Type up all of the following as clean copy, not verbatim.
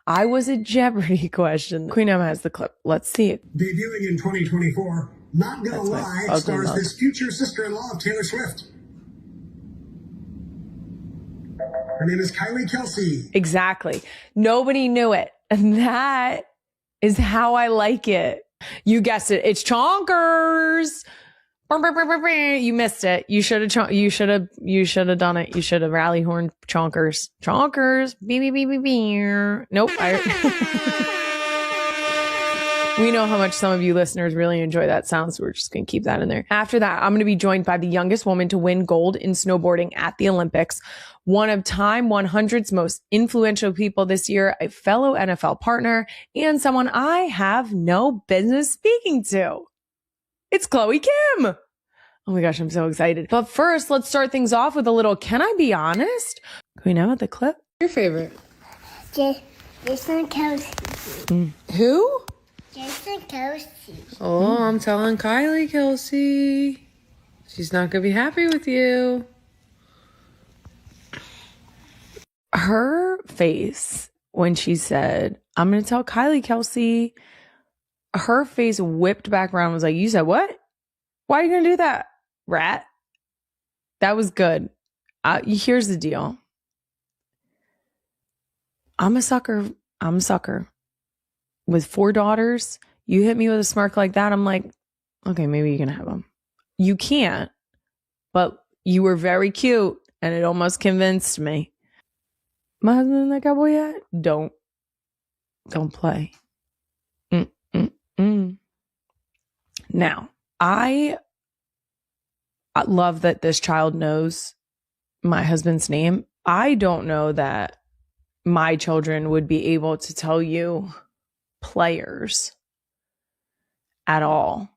I was a Jeopardy question. Queen Emma has the clip. Let's see it. Debuting in 2024, Not Gonna Lie stars this future sister-in-law of Taylor Swift. Her name is Kylie Kelce. Exactly. Nobody knew it. And that is how I like it. You guessed it. It's Chonkers. You missed it. You should have done it. You should have rally horn Chonkers. Chonkers. Beep, beep, beep, beep, beep. Nope. We know how much some of you listeners really enjoy that sound, so we're just going to keep that in there. After that, I'm going to be joined by the youngest woman to win gold in snowboarding at the Olympics, one of Time 100's most influential people this year, a fellow NFL partner, and someone I have no business speaking to. It's Chloe Kim. Oh my gosh, I'm so excited. But first, let's start things off with a little, can I be honest? Can we know what the clip? Your favorite? Jason Kelce. Who? Jason Kelce. Oh, I'm telling Kylie Kelce. She's not going to be happy with you. Her face when she said, I'm going to tell Kylie Kelce, her face whipped back around and was like, you said what? Why are you going to do that, rat? That was good. Here's the deal. I'm a sucker. With 4 daughters, you hit me with a smirk like that, I'm like, okay, maybe you can have them. You can't, but you were very cute, and it almost convinced me. My husband and that cowboy hat? Don't play. Now, I love that this child knows my husband's name. I don't know that my children would be able to tell you players at all.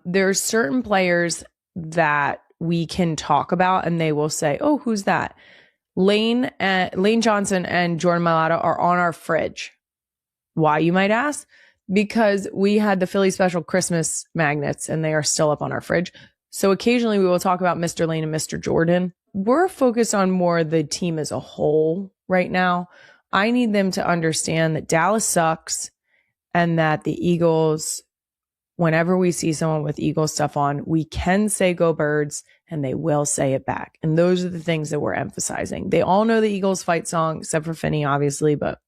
There's certain players that we can talk about and they will say, oh, who's that? Lane Johnson and Jordan Mailata are on our fridge. Why, you might ask? Because we had the Philly Special Christmas magnets and they are still up on our fridge. So occasionally we will talk about Mr. Lane and Mr. Jordan. We're focused on more the team as a whole right now. I need them to understand that Dallas sucks and that the Eagles, whenever we see someone with Eagles stuff on, we can say go Birds and they will say it back. And those are the things that we're emphasizing. They all know the Eagles fight song, except for Finney, obviously, but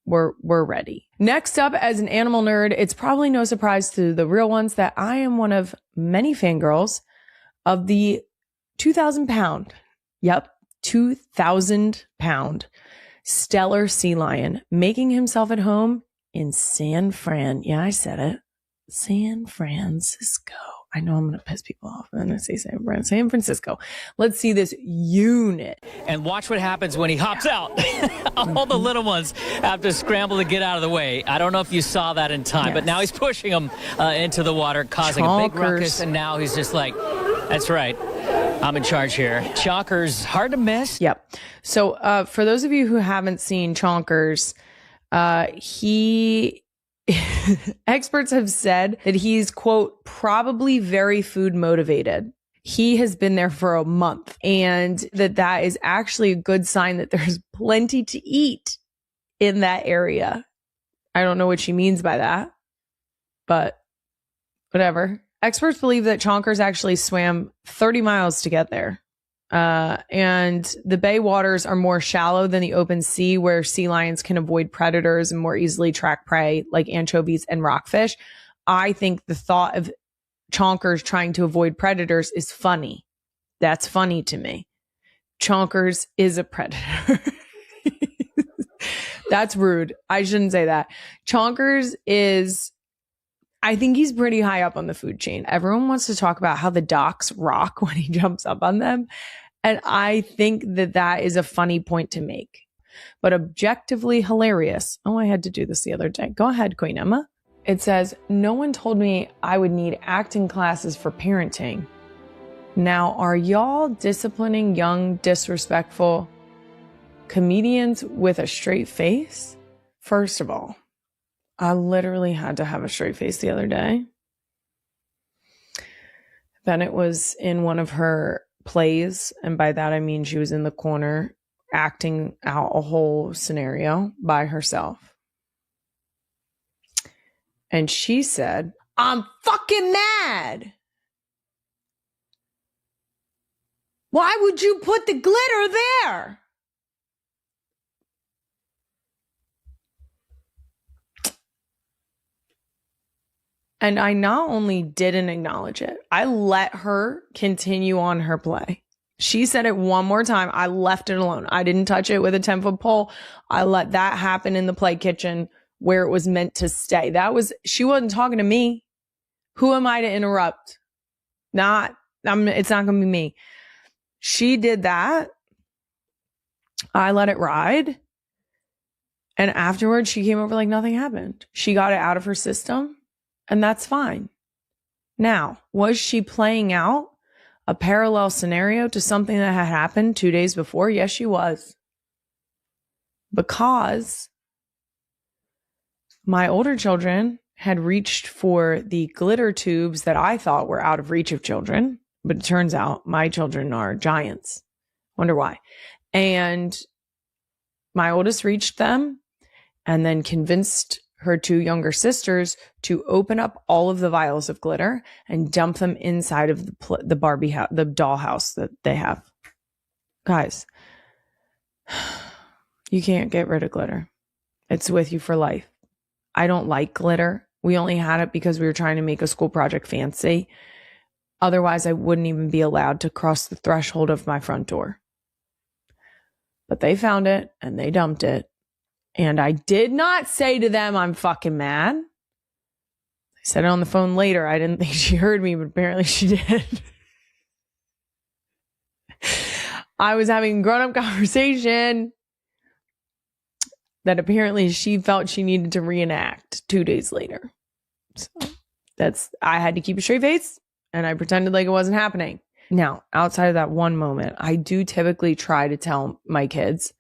we're ready. Next up, as an animal nerd, it's probably no surprise to the real ones that I am one of many fangirls of the 2,000-pound, 2,000-pound stellar sea lion making himself at home in San Fran. Yeah, I said it. San Francisco. I know I'm going to piss people off when I say San Francisco. Let's see this unit. And watch what happens when he hops out. All the little ones have to scramble to get out of the way. I don't know if you saw that in time, but now he's pushing them into the water, causing a big ruckus. And now he's just like, that's right. I'm in charge here. Chonkers, hard to miss. Yep. So for those of you who haven't seen Chonkers, experts have said that he's, quote, probably very food motivated. He has been there for a month and that is actually a good sign that there's plenty to eat in that area. I don't know what she means by that, but whatever. Experts believe that Chonkers actually swam 30 miles to get there. And the bay waters are more shallow than the open sea, where sea lions can avoid predators and more easily track prey like anchovies and rockfish. I think the thought of Chonkers trying to avoid predators is funny. That's funny to me. Chonkers is a predator. That's rude. I shouldn't say that. Chonkers is, I think he's pretty high up on the food chain. Everyone wants to talk about how the docks rock when he jumps up on them. And I think that is a funny point to make, but objectively hilarious. Oh, I had to do this the other day. Go ahead, Queen Emma. It says, no one told me I would need acting classes for parenting. Now, are y'all disciplining young, disrespectful comedians with a straight face? First of all, I literally had to have a straight face the other day. Bennett was in one of her plays, and by that I mean she was in the corner acting out a whole scenario by herself. And she said, I'm fucking mad. Why would you put the glitter there? And I not only didn't acknowledge it, I let her continue on her play. She said it one more time. I left it alone. I didn't touch it with a 10-foot pole. I let that happen in the play kitchen where it was meant to stay. She wasn't talking to me. Who am I to interrupt? It's not going to be me. She did that. I let it ride. And afterwards, she came over like nothing happened. She got it out of her system, and that's fine. Now, was she playing out a parallel scenario to something that had happened 2 days before? Yes, she was. Because my older children had reached for the glitter tubes that I thought were out of reach of children, but it turns out my children are giants. Wonder why. And my oldest reached them and then convinced her 2 younger sisters to open up all of the vials of glitter and dump them inside of the Barbie house, the doll house that they have. Guys, you can't get rid of glitter. It's with you for life. I don't like glitter. We only had it because we were trying to make a school project fancy. Otherwise, I wouldn't even be allowed to cross the threshold of my front door. But they found it and they dumped it. And I did not say to them, I'm fucking mad. I said it on the phone later. I didn't think she heard me, but apparently she did. I was having a grown-up conversation that apparently she felt she needed to reenact 2 days later. So I had to keep a straight face and I pretended like it wasn't happening. Now, outside of that one moment, I do typically try to tell my kids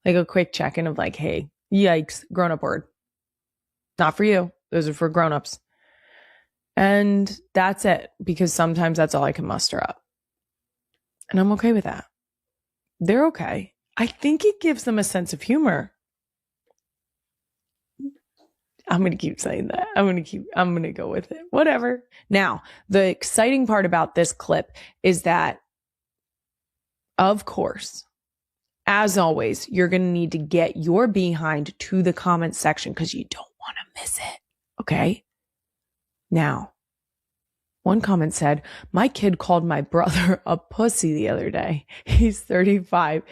like a quick check-in of like, hey, yikes, grown-up word. Not for you. Those are for grown-ups. And that's it, because sometimes that's all I can muster up. And I'm okay with that. They're okay. I think it gives them a sense of humor. I'm going to keep saying that. I'm going to go with it. Whatever. Now, the exciting part about this clip is that, of course, as always, you're going to need to get your behind to the comment section because you don't want to miss it. Okay? Now, one comment said, my kid called my brother a pussy the other day. He's 35.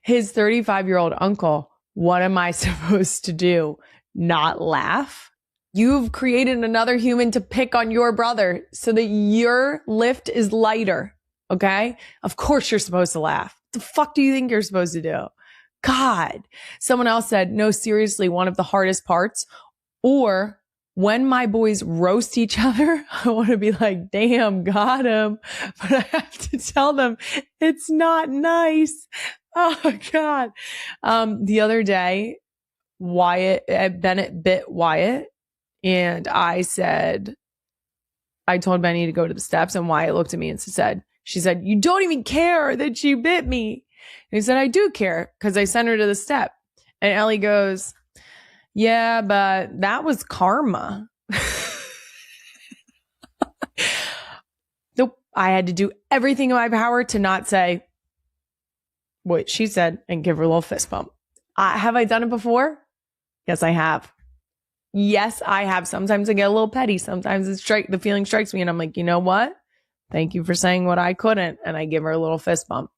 His 35-year-old uncle, what am I supposed to do? Not laugh? You've created another human to pick on your brother so that your lift is lighter. Okay? Of course you're supposed to laugh. What the fuck do you think you're supposed to do? God. Someone else said, no, seriously, one of the hardest parts. Or when my boys roast each other, I want to be like, damn, got him. But I have to tell them it's not nice. Oh, God. The other day, Bennett bit Wyatt. And I told Benny to go to the steps, and Wyatt looked at me and she said, you don't even care that she bit me. And he said, I do care because I sent her to the step. And Ellie goes, yeah, but that was karma. Nope. I had to do everything in my power to not say what she said and give her a little fist bump. Have I done it before? Yes, I have. Yes, I have. Sometimes I get a little petty. Sometimes the feeling strikes me and I'm like, you know what? Thank you for saying what I couldn't. And I give her a little fist bump.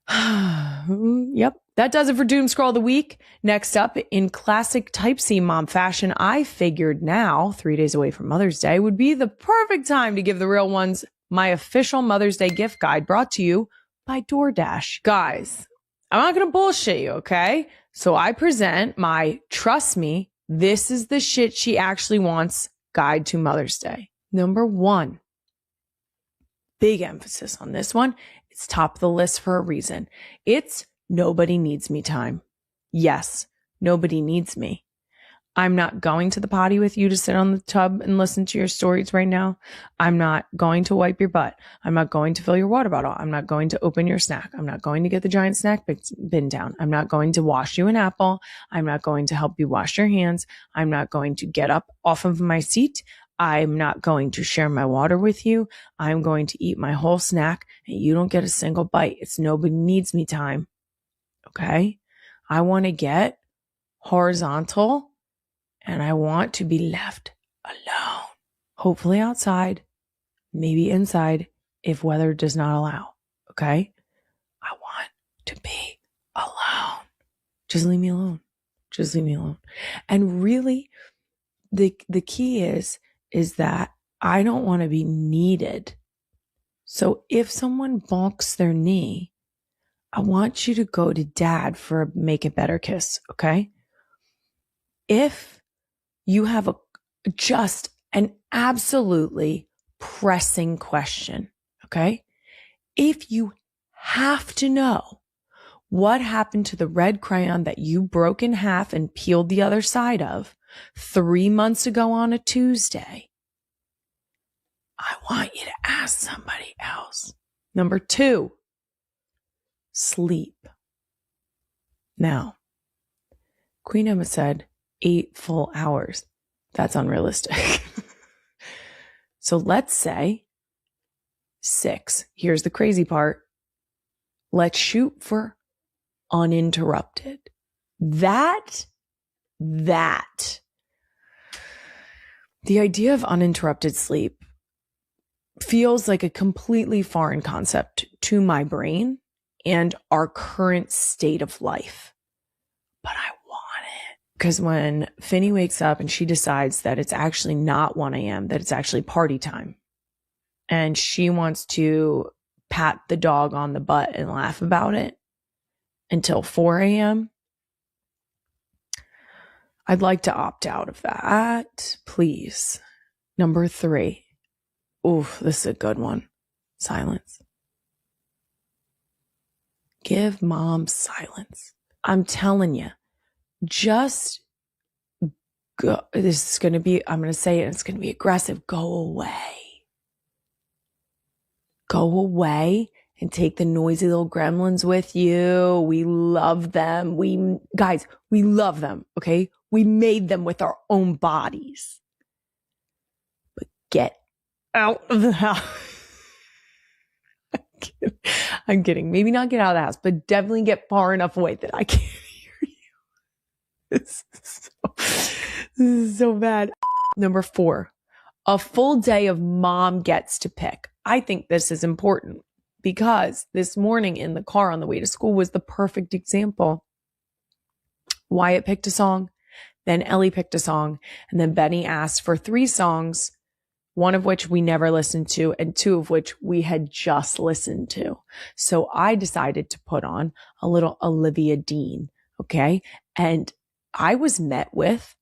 Yep. That does it for Doom Scroll of the Week. Next up, in classic Type C mom fashion, I figured now, 3 days away from Mother's Day, would be the perfect time to give the real ones my official Mother's Day gift guide brought to you by DoorDash. Guys, I'm not going to bullshit you, okay? So I present my, trust me, this is the shit she actually wants guide to Mother's Day. Number 1. Big emphasis on this one. It's top of the list for a reason. It's nobody needs me time. Yes, nobody needs me. I'm not going to the potty with you to sit on the tub and listen to your stories right now. I'm not going to wipe your butt. I'm not going to fill your water bottle. I'm not going to open your snack. I'm not going to get the giant snack bin down. I'm not going to wash you an apple. I'm not going to help you wash your hands. I'm not going to get up off of my seat. I'm not going to share my water with you. I'm going to eat my whole snack and you don't get a single bite. It's nobody needs me time. Okay? I want to get horizontal and I want to be left alone. Hopefully outside, maybe inside if weather does not allow. Okay? I want to be alone. Just leave me alone. Just leave me alone. And really, the key is that I don't want to be needed. So if someone bonks their knee, I want you to go to dad for a make it better kiss, okay? If you have just an absolutely pressing question, okay? If you have to know what happened to the red crayon that you broke in half and peeled the other side of 3 months ago on a Tuesday, I want you to ask somebody else. Number 2, sleep. Now, Queen Emma said 8 full hours. That's unrealistic. So let's say 6. Here's the crazy part. Let's shoot for uninterrupted. That, the idea of uninterrupted sleep feels like a completely foreign concept to my brain and our current state of life. But I want it. Because when Finny wakes up and she decides that it's actually not 1 a.m., that it's actually party time, and she wants to pat the dog on the butt and laugh about it until 4 a.m., I'd like to opt out of that, please. Number 3. Oof, this is a good one. Silence. Give mom silence. I'm telling you, just go. This is going to be, I'm going to say it, it's going to be aggressive. Go away. Go away and take the noisy little gremlins with you. We love them. Guys, we love them, okay? We made them with our own bodies. But get out of the house. I'm kidding. Maybe not get out of the house, but definitely get far enough away that I can't hear you. This is so bad. Number 4, a full day of mom gets to pick. I think this is important because this morning in the car on the way to school was the perfect example. Wyatt picked a song, then Ellie picked a song, and then Benny asked for 3 songs, one of which we never listened to, and 2 of which we had just listened to. So I decided to put on a little Olivia Dean, okay? And I was met with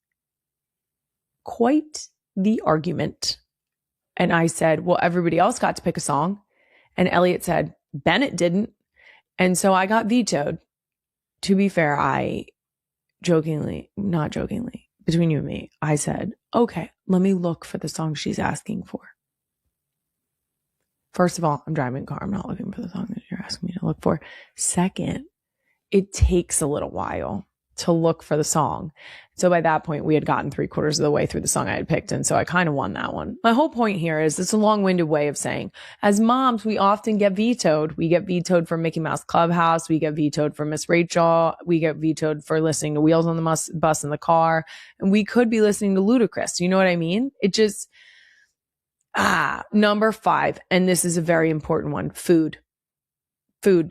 quite the argument. And I said, well, everybody else got to pick a song. And Elliot said, Bennett didn't. And so I got vetoed. To be fair, I not jokingly, between you and me, I said, okay, let me look for the song she's asking for. First of all, I'm driving a car. I'm not looking for the song that you're asking me to look for. Second, it takes a little while to look for the song. So by that point, we had gotten 3/4 of the way through the song I had picked. And so I kind of won that one. My whole point here is it's a long-winded way of saying, as moms, we often get vetoed. We get vetoed for Mickey Mouse Clubhouse. We get vetoed for Miss Rachel. We get vetoed for listening to Wheels on the Bus in the car. And we could be listening to Ludacris. You know what I mean? It just, number 5. And this is a very important one. Food.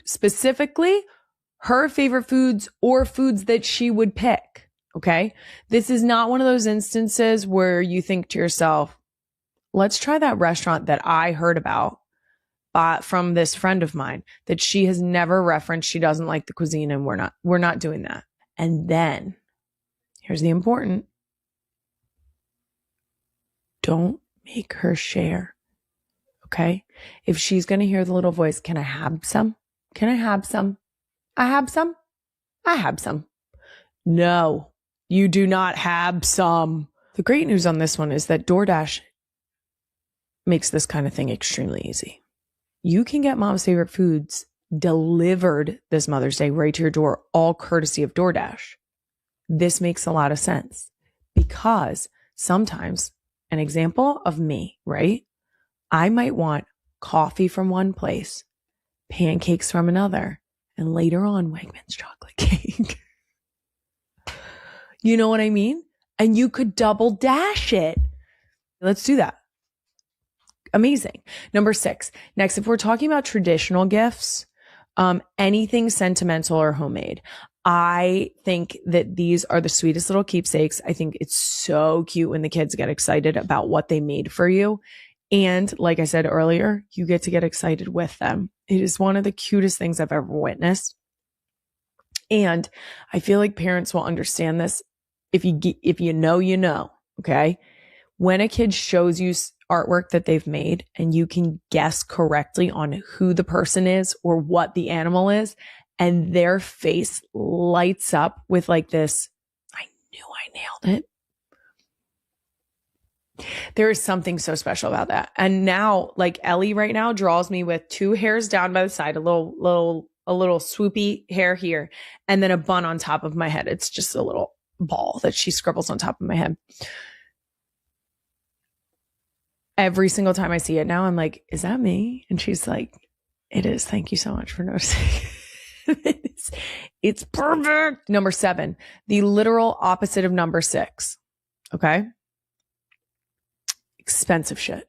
Specifically, her favorite foods or foods that she would pick. Okay. This is not one of those instances where you think to yourself, let's try that restaurant that I heard about from this friend of mine that she has never referenced. She doesn't like the cuisine and we're not doing that. And then here's the important. Don't make her share. Okay. If she's going to hear the little voice, can I have some? Can I have some? I have some. No. You do not have some. The great news on this one is that DoorDash makes this kind of thing extremely easy. You can get Mom's Favorite Foods delivered this Mother's Day right to your door, all courtesy of DoorDash. This makes a lot of sense because sometimes, an example of me, right? I might want coffee from one place, pancakes from another, and later on, Wegmans chocolate cake. You know what I mean? And you could double dash it. Let's do that. Amazing. Number 6. Next, if we're talking about traditional gifts, anything sentimental or homemade, I think that these are the sweetest little keepsakes. I think it's so cute when the kids get excited about what they made for you. And like I said earlier, you get to get excited with them. It is one of the cutest things I've ever witnessed. And I feel like parents will understand this. If you know, you know, okay? When a kid shows you artwork that they've made and you can guess correctly on who the person is or what the animal is, and their face lights up with like this, I knew I nailed it. There is something so special about that. And now, like Ellie right now draws me with 2 hairs down by the side, a little swoopy hair here, and then a bun on top of my head. It's just a little ball that she scribbles on top of my head. Every single time I see it now, I'm like, is that me? And she's like, it is. Thank you so much for noticing. It's perfect. Number 7, the literal opposite of number 6. Okay. Expensive shit.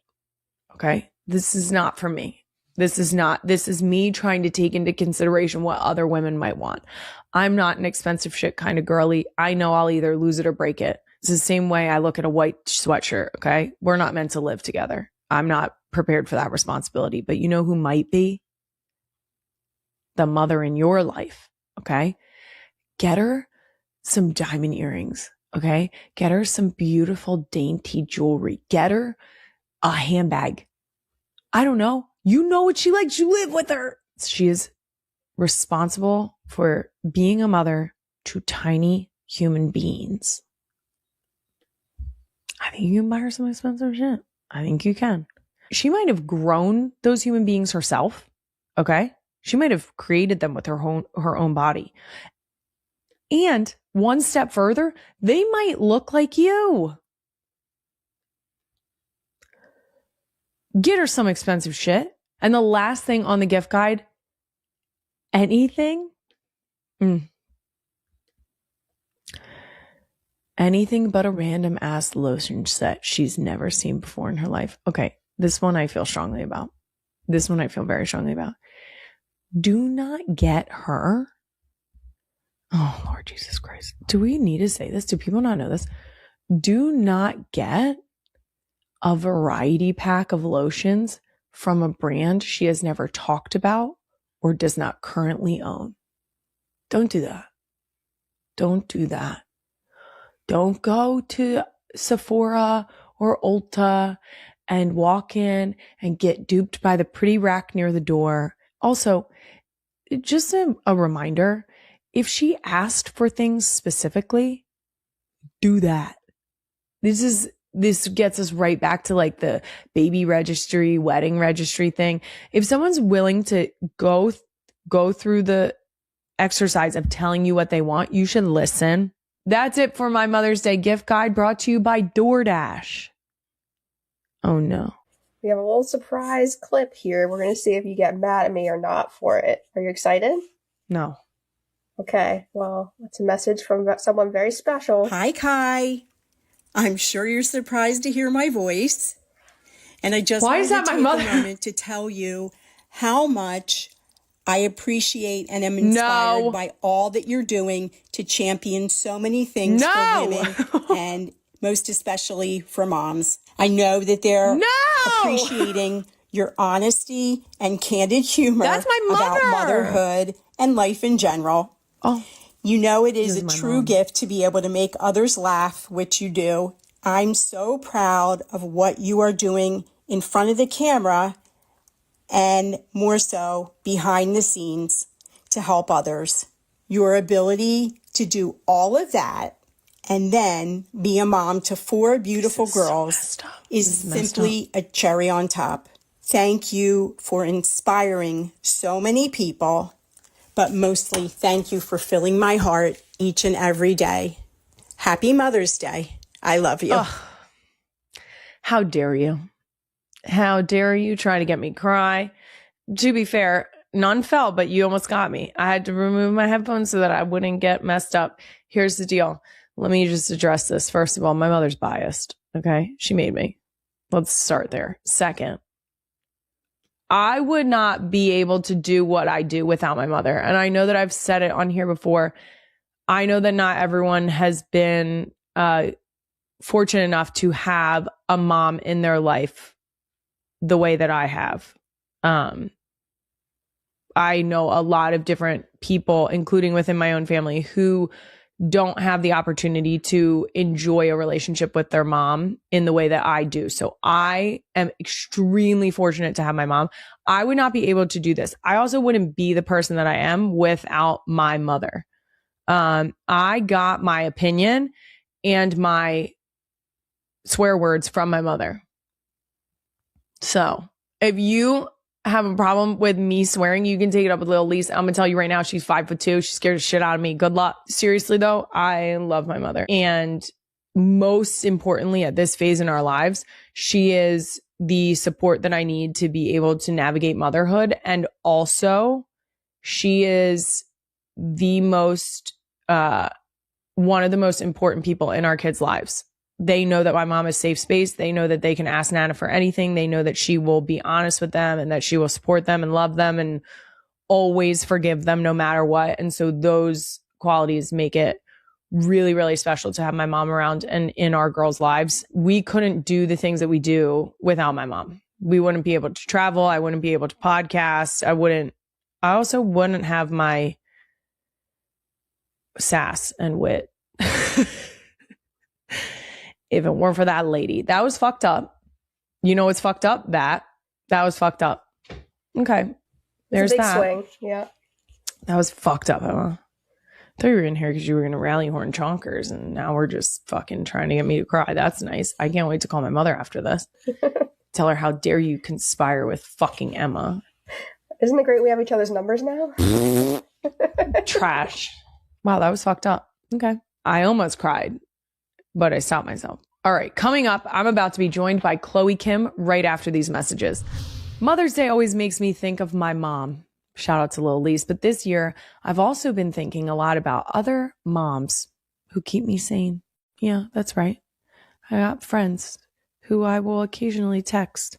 Okay. This is not for me. This is me trying to take into consideration what other women might want. I'm not an expensive shit kind of girly. I know I'll either lose it or break it. It's the same way I look at a white sweatshirt. Okay. We're not meant to live together. I'm not prepared for that responsibility, but you know who might be? The mother in your life. Okay. Get her some diamond earrings. Okay. Get her some beautiful, dainty jewelry. Get her a handbag. I don't know. You know what she likes. You live with her. She is responsible for being a mother to tiny human beings. I think you can buy her some expensive shit. I think you can. She might have grown those human beings herself. Okay. She might have created them with her own body. And one step further, they might look like you. Get her some expensive shit. And the last thing on the gift guide, anything, anything but a random ass lotion set she's never seen before in her life. Okay, this one I feel strongly about. This one I feel very strongly about. Do not get her. Oh, Lord Jesus Christ. Do we need to say this? Do people not know this? Do not get a variety pack of lotions from a brand she has never talked about or does not currently own. Don't do that. Don't do that. Don't go to Sephora or Ulta and walk in and get duped by the pretty rack near the door. Also, just a reminder, if she asked for things specifically, do that. This gets us right back to like the baby registry, wedding registry thing. If someone's willing to go through the exercise of telling you what they want, you should listen. That's it for my Mother's Day gift guide brought to you by DoorDash. Oh no. We have a little surprise clip here. We're going to see if you get mad at me or not for it. Are you excited? No. Okay. Well, it's a message from someone very special. Hi, Kai. I'm sure you're surprised to hear my voice. And I just wanted to take a moment to tell you how much I appreciate and am inspired by all that you're doing to champion so many things for women and most especially for moms. I know that they're appreciating your honesty and candid humor about motherhood and life in general. Oh. You know it is a true gift to be able to make others laugh, which you do. I'm so proud of what you are doing in front of the camera and more so behind the scenes to help others. Your ability to do all of that and then be a mom to 4 beautiful girls is simply a cherry on top. Thank you for inspiring so many people, but mostly thank you for filling my heart each and every day. Happy Mother's Day. I love you. Ugh. How dare you? How dare you try to get me cry? To be fair, none fell, but you almost got me. I had to remove my headphones so that I wouldn't get messed up. Here's the deal. Let me just address this. First of all, my mother's biased. Okay. She made me. Let's start there. Second, I would not be able to do what I do without my mother. And I know that I've said it on here before. I know that not everyone has been fortunate enough to have a mom in their life the way that I have. I know a lot of different people, including within my own family, who don't have the opportunity to enjoy a relationship with their mom in the way that I do. So I am extremely fortunate to have my mom. I would not be able to do this. I also wouldn't be the person that I am without my mother. I got my opinion and my swear words from my mother. So if you have a problem with me swearing, you can take it up with little Lisa. I'm gonna tell you right now, she's 5'2". She scared the shit out of me. Good luck. Seriously though, I love my mother. And most importantly, at this phase in our lives, she is the support that I need to be able to navigate motherhood. And also she is the most, one of the most important people in our kids' lives. They know that my mom is safe space. They know that they can ask Nana for anything. They know that she will be honest with them and that she will support them and love them and always forgive them no matter what. And so those qualities make it really, really special to have my mom around and in our girls' lives. We couldn't do the things that we do without my mom. We wouldn't be able to travel. I wouldn't be able to podcast. I also wouldn't have my sass and wit. If it weren't for that lady. That was fucked up. You know what's fucked up? That was fucked up. Okay. There's it's a big that. Swing. Yeah. That was fucked up, Emma. I thought you were in here because you were going to rally horn chonkers, and now we're just fucking trying to get me to cry. That's nice. I can't wait to call my mother after this. Tell her, how dare you conspire with fucking Emma. Isn't it great we have each other's numbers now? Trash. Wow, that was fucked up. Okay. I almost cried, but I stopped myself. All right, coming up, I'm about to be joined by Chloe Kim right after these messages. Mother's Day always makes me think of my mom. Shout out to Lil Lise. But this year, I've also been thinking a lot about other moms who keep me sane. Yeah, that's right. I got friends who I will occasionally text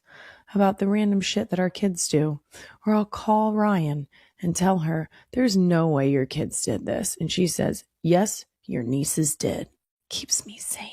about the random shit that our kids do. Or I'll call Ryan and tell her, there's no way your kids did this. And she says, yes, your nieces did. Keeps me sane.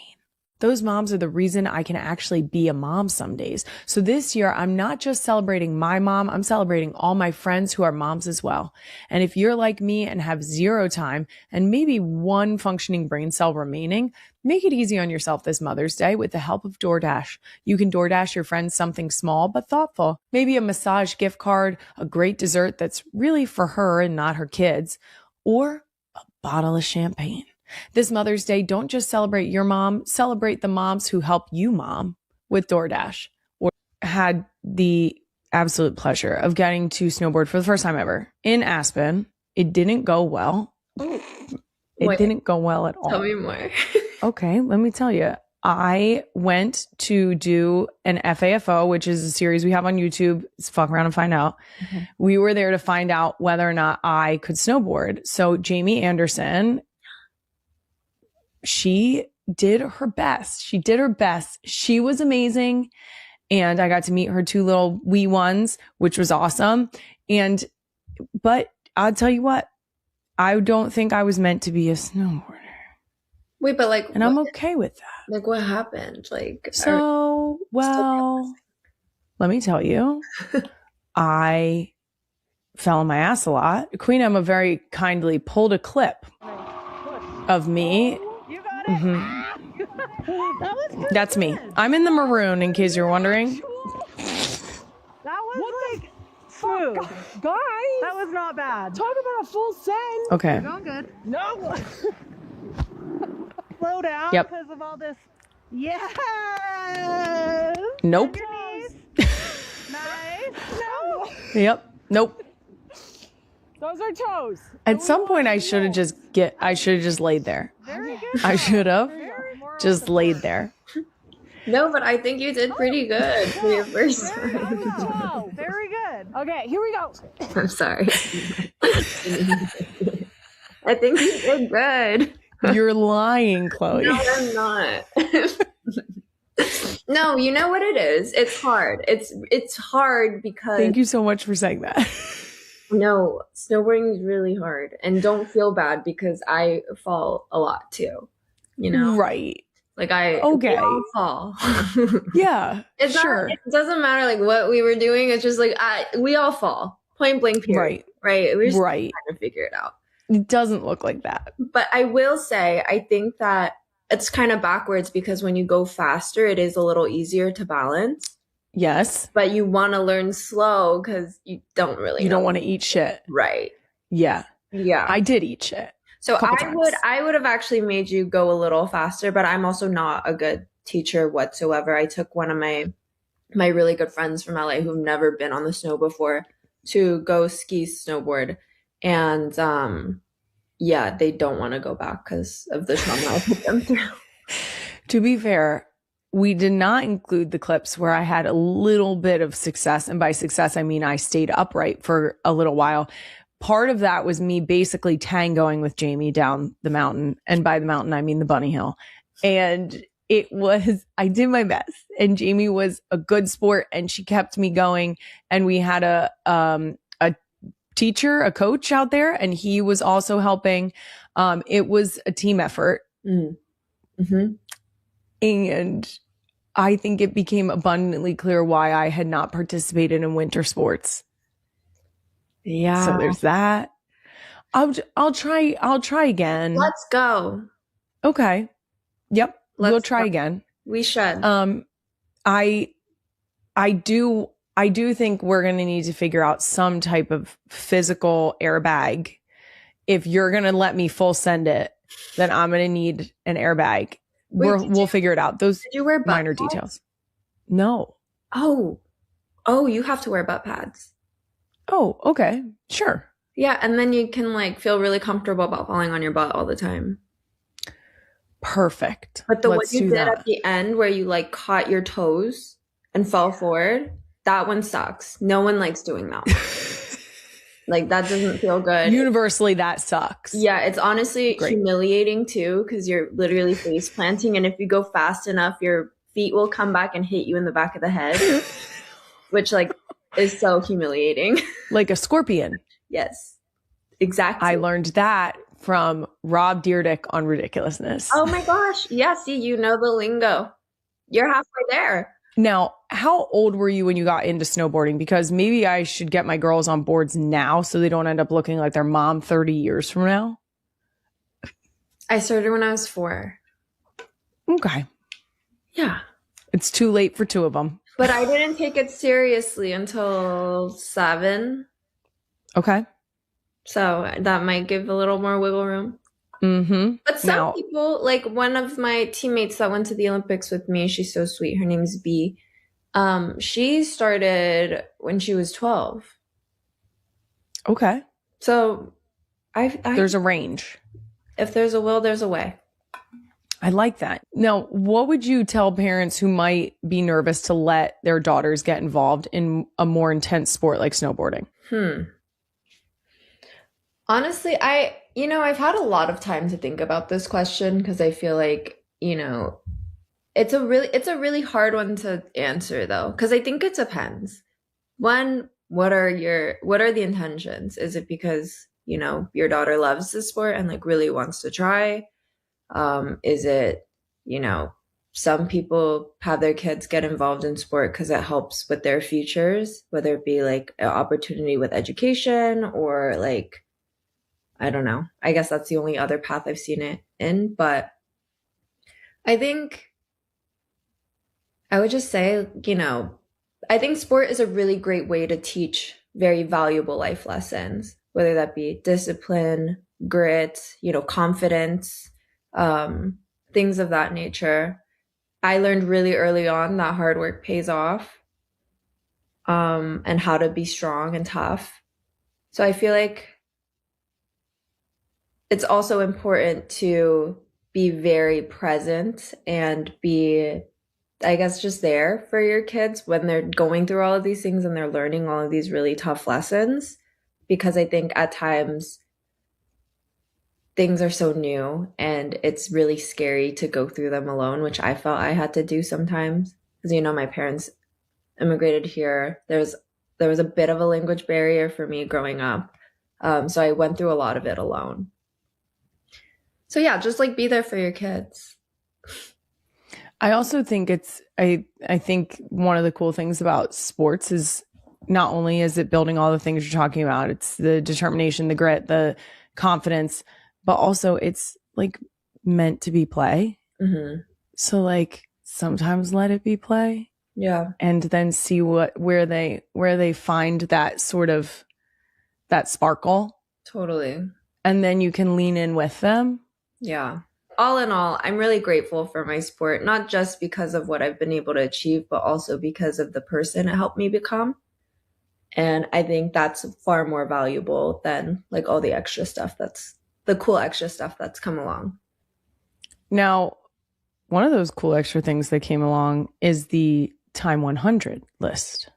Those moms are the reason I can actually be a mom some days. So this year, I'm not just celebrating my mom, I'm celebrating all my friends who are moms as well. And if you're like me and have zero time and maybe one functioning brain cell remaining, make it easy on yourself this Mother's Day with the help of DoorDash. You can DoorDash your friends something small but thoughtful. Maybe a massage gift card, a great dessert that's really for her and not her kids, or a bottle of champagne. This Mother's Day, don't just celebrate your mom, celebrate the moms who help you mom with DoorDash. Or had the absolute pleasure of getting to snowboard for the first time ever in Aspen. It didn't go well. It didn't go well at all. Tell me more. Okay, let me tell you. I went to do an FAFO, which is a series we have on YouTube. It's fuck around and find out. Mm-hmm. We were there to find out whether or not I could snowboard. So Jamie Anderson, she did her best. She was amazing. And I got to meet her two little wee ones, which was awesome. But I'll tell you what, I don't think I was meant to be a snowboarder. Wait, but and I'm okay with that. Like, what happened? Like, let me tell you, I fell on my ass a lot. Queen Emma very kindly pulled a clip of me. You got it. Mm-hmm. That's me. I'm in the maroon, in case you're wondering. That was like smooth. Guys, that was not bad. Talk about a full send. Okay. You're going good. No. slow down Yep. because of all this. Yes. Nope. Nice. No. Yep. Nope. Those are toes. At some point, I should have just laid there. Very good. I should have just laid there. No, but I think you did pretty good for your first time. Toe. Very good. Okay, here we go. I'm sorry. I think you did good. You're lying, Chloe. No, I'm not. No, you know what it is? It's hard. It's hard because... Thank you so much for saying that. No, snowboarding is really hard. And don't feel bad because I fall a lot too. You know? Right. Like okay. We all fall. Yeah, It's sure. Not, it doesn't matter like what we were doing. It's just like we all fall. Point blank period. Right. We're just trying to figure it out. It doesn't look like that. But I will say, I think that it's kind of backwards because when you go faster, it is a little easier to balance. Yes. But you want to learn slow because you don't really You don't want to eat shit. Right. Yeah. Yeah. I did eat shit. So I would have actually made you go a little faster, but I'm also not a good teacher whatsoever. I took one of my really good friends from LA who've never been on the snow before to go ski snowboard. And yeah, they don't want to go back because of the trauma I put them through. To be fair, we did not include the clips where I had a little bit of success. And by success, I mean I stayed upright for a little while. Part of that was me basically tangoing with Jamie down the mountain. And by the mountain, I mean the bunny hill. And I did my best. And Jamie was a good sport and she kept me going. And we had a teacher, a coach out there, and he was also helping. It was a team effort. Mm-hmm. And I think it became abundantly clear why I had not participated in winter sports. Yeah. So there's that. I'll try again. Let's go. Okay. Yep. We'll try again. We should. I do think we're going to need to figure out some type of physical airbag. If you're going to let me full send it, then I'm going to need an airbag. We'll figure it out. Those did you wear butt minor pads? Details. No. Oh, you have to wear butt pads. Oh, okay. Sure. Yeah. And then you can like feel really comfortable about falling on your butt all the time. Perfect. But the Let's one you do did that. at the end where you like caught your toes and fell forward, that one sucks. No one likes doing that one. Like that doesn't feel good. Universally, that sucks. Yeah, it's honestly humiliating too because you're literally face planting, and if you go fast enough, your feet will come back and hit you in the back of the head, which like is so humiliating. Like a scorpion. Yes, exactly. I learned that from Rob Dyrdek on Ridiculousness. Oh my gosh. Yeah, see, you know the lingo. You're halfway there. Now, how old were you when you got into snowboarding? Because maybe I should get my girls on boards now so they don't end up looking like their mom 30 years from now. I started when I was 4. Okay. Yeah. It's too late for 2 of them. But I didn't take it seriously until 7. Okay. So that might give a little more wiggle room. Mm-hmm. But some people, like one of my teammates that went to the Olympics with me, she's so sweet. Her name's B. She started when she was 12. Okay. So there's a range. If there's a will, there's a way. I like that. Now, what would you tell parents who might be nervous to let their daughters get involved in a more intense sport like snowboarding? Honestly, I've had a lot of time to think about this question because I feel like, it's a really hard one to answer though, because I think it depends. One, what are the intentions? Is it because, your daughter loves the sport and like really wants to try? Is it, some people have their kids get involved in sport because it helps with their futures, whether it be like an opportunity with education or like, I don't know. I guess that's the only other path I've seen it in. But I think I would just say, I think sport is a really great way to teach very valuable life lessons, whether that be discipline, grit, confidence. I things of that nature. I learned really early on that hard work pays off, and how to be strong and tough. So I feel like it's also important to be very present and be, I guess, just there for your kids when they're going through all of these things and they're learning all of these really tough lessons. Because I think at times things are so new and it's really scary to go through them alone, which I felt I had to do sometimes. Because, you know, my parents immigrated here. There was a bit of a language barrier for me growing up. So I went through a lot of it alone. So yeah, just like be there for your kids. I also think I think one of the cool things about sports is not only is it building all the things you're talking about, it's the determination, the grit, the confidence, but also it's like meant to be play. Mm-hmm. So like sometimes let it be play. Yeah. And then see where they find that sort of that sparkle. Totally. And then you can lean in with them. Yeah. All in all, I'm really grateful for my sport, not just because of what I've been able to achieve, but also because of the person it helped me become. And I think that's far more valuable than like all the extra stuff the cool extra stuff that's come along. Now, one of those cool extra things that came along is the Time 100 list.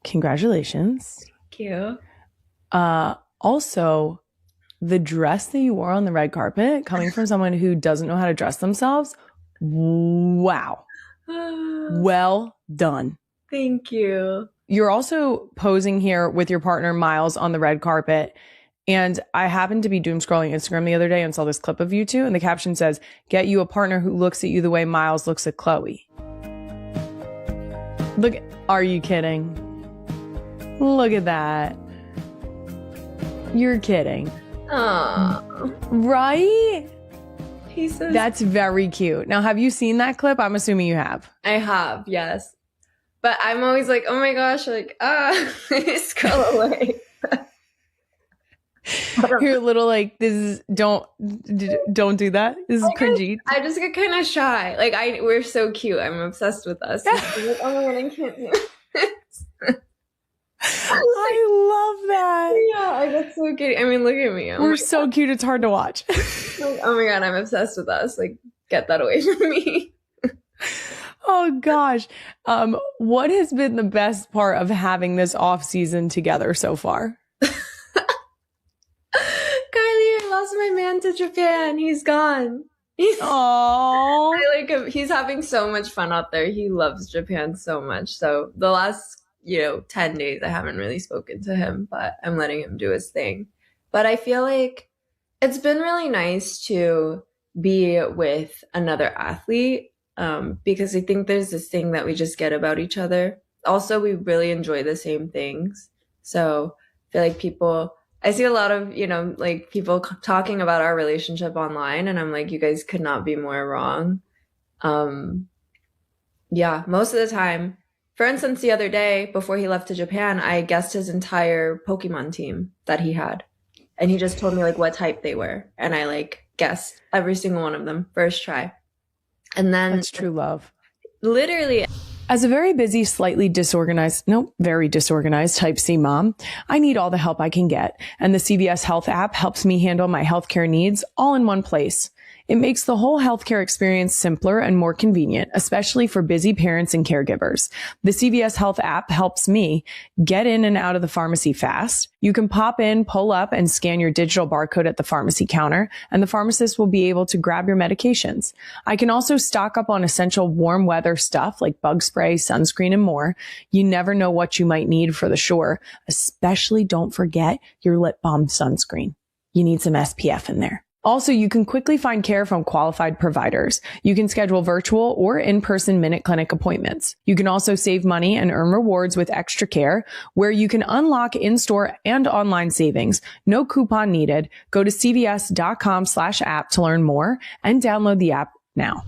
Congratulations. Thank you. Also, the dress that you wore on the red carpet, coming from someone who doesn't know how to dress themselves, wow. Well done. Thank you. You're also posing here with your partner, Miles, on the red carpet. And I happened to be doom scrolling Instagram the other day and saw this clip of you two. And the caption says, "Get you a partner who looks at you the way Miles looks at Chloe." Look, are you kidding? Look at that. You're kidding. Aww. Right? He says that's very cute. Now, have you seen that clip? I'm assuming you have. I have, yes. But I'm always like, oh my gosh, like, scroll away. You're a little like, this is, don't do that. This is cringy. I just get kind of shy. Like, we're so cute. I'm obsessed with us. I'm like, oh my God, I can't do this. I love that. Yeah, I get so cute. I mean, look at me. We're so cute. It's hard to watch. Like, oh my God, I'm obsessed with us. Like, get that away from me. Oh gosh. What has been the best part of having this off season together so far? Kylie, I lost my man to Japan. He's gone. Oh, I like him. He's having so much fun out there. He loves Japan so much. So the last 10 days, I haven't really spoken to him, but I'm letting him do his thing. But I feel like it's been really nice to be with another athlete, because I think there's this thing that we just get about each other. Also, we really enjoy the same things. So I feel like I see a lot of, like people talking about our relationship online, and I'm like, you guys could not be more wrong. Yeah, most of the time. For instance, the other day before he left to Japan, I guessed his entire Pokemon team that he had. And he just told me like what type they were. And I like guessed every single one of them first try. And then that's true love. Literally. As a very busy, very disorganized type C mom, I need all the help I can get. And the CVS Health app helps me handle my healthcare needs all in one place. It makes the whole healthcare experience simpler and more convenient, especially for busy parents and caregivers. The CVS Health app helps me get in and out of the pharmacy fast. You can pop in, pull up, and scan your digital barcode at the pharmacy counter, and the pharmacist will be able to grab your medications. I can also stock up on essential warm weather stuff like bug spray, sunscreen, and more. You never know what you might need for the sure. Especially don't forget your lip balm sunscreen. You need some SPF in there. Also, you can quickly find care from qualified providers. You can schedule virtual or in-person Minute Clinic appointments. You can also save money and earn rewards with Extra Care, where you can unlock in-store and online savings. No coupon needed. Go to cvs.com/app to learn more and download the app now.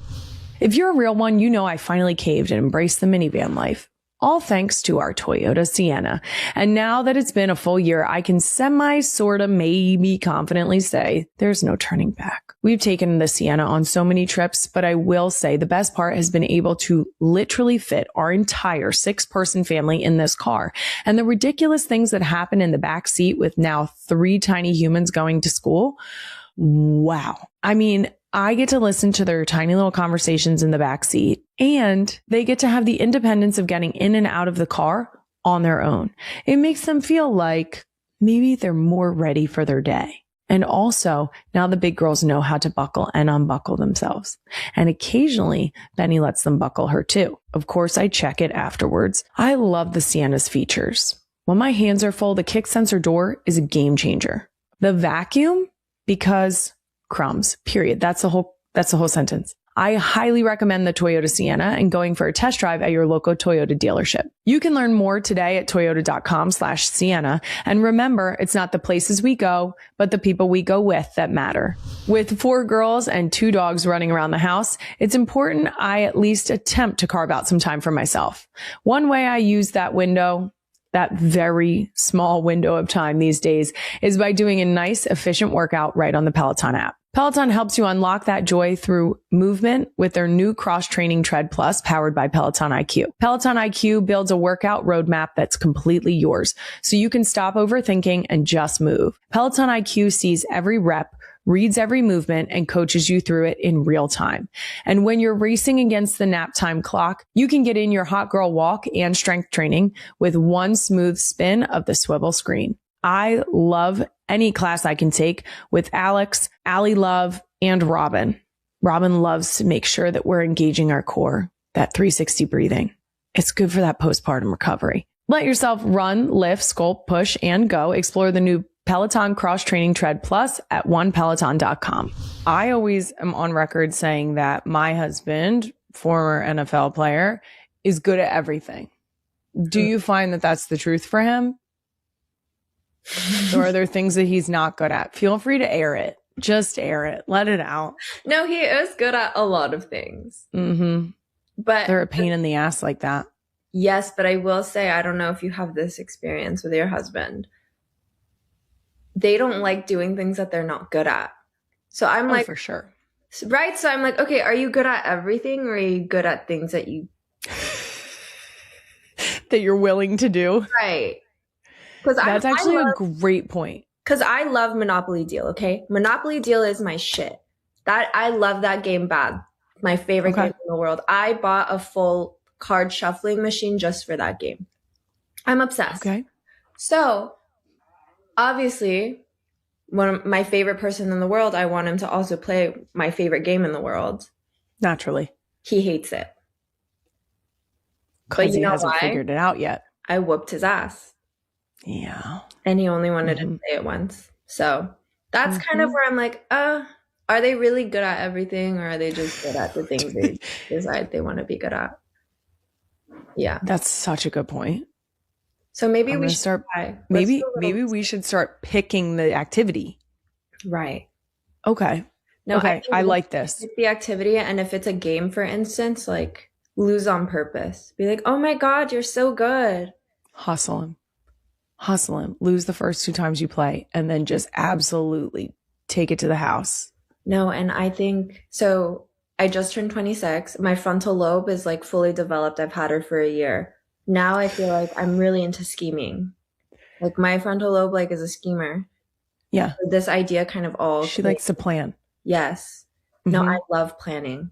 If you're a real one, you know I finally caved and embraced the minivan life. All thanks to our Toyota Sienna. And now that it's been a full year, I can maybe confidently say there's no turning back. We've taken the Sienna on so many trips, but I will say the best part has been able to literally fit our entire 6-person family in this car. And the ridiculous things that happen in the back seat with now 3 tiny humans going to school. Wow. I mean, I get to listen to their tiny little conversations in the back seat, and they get to have the independence of getting in and out of the car on their own. It makes them feel like maybe they're more ready for their day. And also, now the big girls know how to buckle and unbuckle themselves. And occasionally, Benny lets them buckle her too. Of course, I check it afterwards. I love the Sienna's features. When my hands are full, the kick sensor door is a game changer. The vacuum, because crumbs, period. That's the whole sentence. I highly recommend the Toyota Sienna and going for a test drive at your local Toyota dealership. You can learn more today at toyota.com/Sienna. And remember, it's not the places we go, but the people we go with that matter. With 4 girls and 2 dogs running around the house, it's important I at least attempt to carve out some time for myself. One way I use that very small window of time these days, is by doing a nice, efficient workout right on the Peloton app. Peloton helps you unlock that joy through movement with their new cross-training Tread Plus powered by Peloton IQ. Peloton IQ builds a workout roadmap that's completely yours, so you can stop overthinking and just move. Peloton IQ sees every rep, reads every movement, and coaches you through it in real time. And when you're racing against the nap time clock, you can get in your hot girl walk and strength training with one smooth spin of the swivel screen. I love any class I can take with Alex, Allie Love, and Robin. Robin loves to make sure that we're engaging our core, that 360 breathing. It's good for that postpartum recovery. Let yourself run, lift, sculpt, push, and go. Explore the new Peloton Cross Training Tread Plus at onepeloton.com. I always am on record saying that my husband, former NFL player, is good at everything. Do you find that that's the truth for him? Or are there things that he's not good at? Feel free to air it. Just air it. Let it out. No, he is good at a lot of things. Mm-hmm. But they're a pain in the ass like that. Yes, but I will say, I don't know if you have this experience with your husband. They don't like doing things that they're not good at. So I'm like, for sure. Right. So I'm like, okay, are you good at everything, or are you good at things that you're willing to do? Right. That's actually a great point. Because I love Monopoly Deal, okay? Monopoly Deal is my shit. I love that game bad. My favorite game in the world. I bought a full card shuffling machine just for that game. I'm obsessed. Okay. So, obviously, my favorite person in the world, I want him to also play my favorite game in the world. Naturally. He hates it. Because he hasn't figured it out yet. I whooped his ass. Yeah. And he only wanted to play it once. So that's kind of where I'm like, are they really good at everything, or are they just good at the things they decide they want to be good at? Yeah. That's such a good point. So maybe we should start. Maybe we should start picking the activity. Right. Okay. No, okay. I like this. Pick the activity, and if it's a game, for instance, like lose on purpose. Be like, oh my God, you're so good. Hustle him. Lose the first 2 times you play, and then just absolutely take it to the house. No, and I think so. I just turned 26. My frontal lobe is like fully developed. I've had her for a year. Now I feel like I'm really into scheming. Like my frontal lobe like is a schemer. Yeah. So this idea kind of all. She likes to plan. Yes. No, I love planning.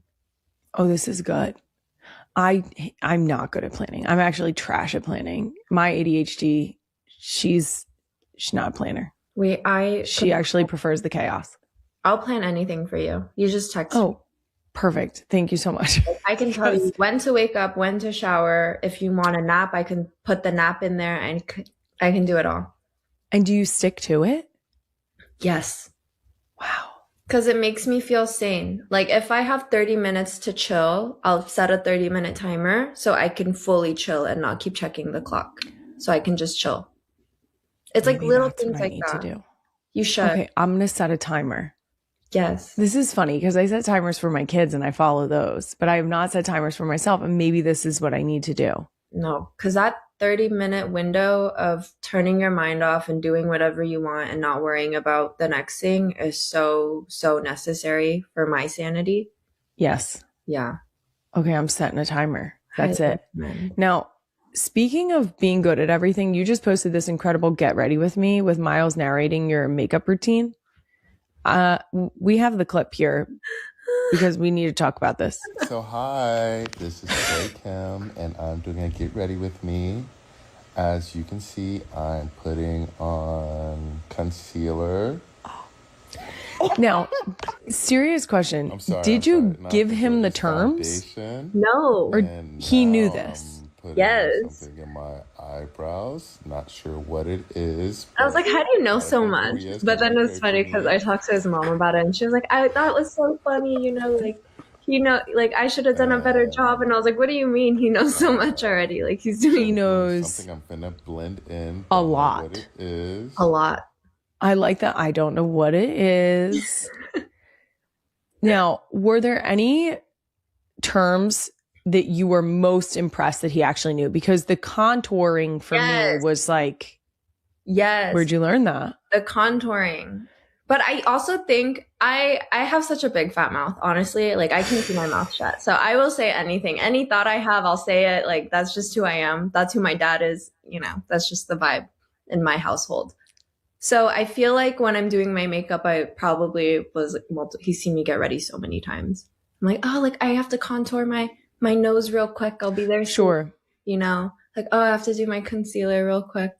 Oh, this is good. I'm not good at planning. I'm actually trash at planning. My ADHD, she's not a planner. She actually prefers the chaos. I'll plan anything for you. You just text me. Perfect. Thank you so much. I can tell you when to wake up, when to shower. If you want a nap, I can put the nap in there, and I can do it all. And do you stick to it? Yes. Wow. Because it makes me feel sane. Like if I have 30 minutes to chill, I'll set a 30-minute timer so I can fully chill and not keep checking the clock. So I can just chill. It's like little things like that. To do. You should. Okay, I'm going to set a timer. Yes. This is funny because I set timers for my kids and I follow those, but I have not set timers for myself, and maybe this is what I need to do. No, because that 30-minute window of turning your mind off and doing whatever you want and not worrying about the next thing is so necessary for my sanity. Yes. Yeah. Okay, I'm setting a timer. That's it. Now, speaking of being good at everything, you just posted this incredible Get Ready With Me with Miles narrating your makeup routine. We have the clip here because we need to talk about this. So hi, this is Trey Kim, and I'm doing a Get Ready With Me. As you can see, I'm putting on concealer. Now, serious question. Did you give him the terms? No. Or he knew this? Yes. Something in my eyebrows. Not sure what it is. I was like, how do you know so much? But then it's funny because I talked to his mom about it and she was like, I thought it was so funny, like I should have done a better job. And I was like, what do you mean he knows so much already? Like he knows something I'm gonna blend in. A lot. What it is. A lot. I like that. I don't know what it is. Now, were there any terms that you were most impressed that he actually knew? Because the contouring for me was like, yes. Where'd you learn that? The contouring. But I also think I have such a big fat mouth, honestly. Like I can keep my mouth shut. So I will say anything. Any thought I have, I'll say it. Like that's just who I am. That's who my dad is. That's just the vibe in my household. So I feel like when I'm doing my makeup, I probably was he's seen me get ready so many times. I'm like, oh, like I have to contour my nose real quick. I'll be there. Sure. Like, oh, I have to do my concealer real quick.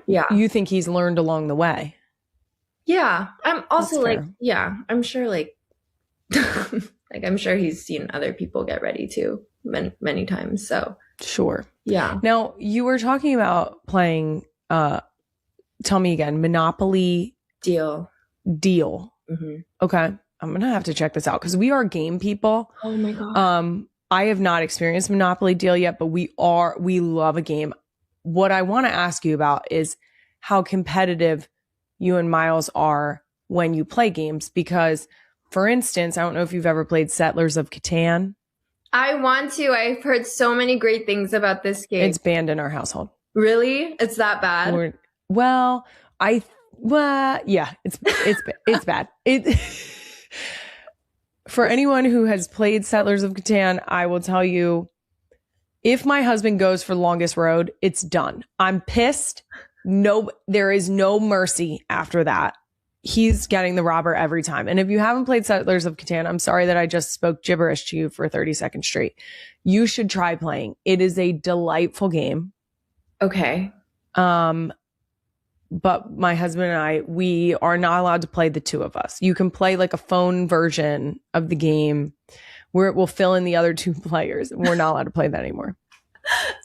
Yeah. You think he's learned along the way? Yeah. I'm also I'm sure like I'm sure he's seen other people get ready too many times. So sure. Yeah. Now you were talking about playing, tell me again, Monopoly Deal. Mm-hmm. Okay. I'm going to have to check this out because we are game people. Oh my God. I have not experienced Monopoly Deal yet, but we love a game. What I want to ask you about is how competitive you and Miles are when you play games. Because, for instance, I don't know if you've ever played Settlers of Catan. I want to. I've heard so many great things about this game. It's banned in our household. Really? It's that bad? Yeah, it's bad. For anyone who has played Settlers of Catan, I will tell you, if my husband goes for the longest road, it's done. I'm pissed. No, there is no mercy after that. He's getting the robber every time. And if you haven't played Settlers of Catan, I'm sorry that I just spoke gibberish to you for 30 seconds straight. You should try playing. It is a delightful game. Okay. But my husband and we are not allowed to play the two of us. You can play like a phone version of the game where it will fill in the other two players. We're not allowed to play that anymore.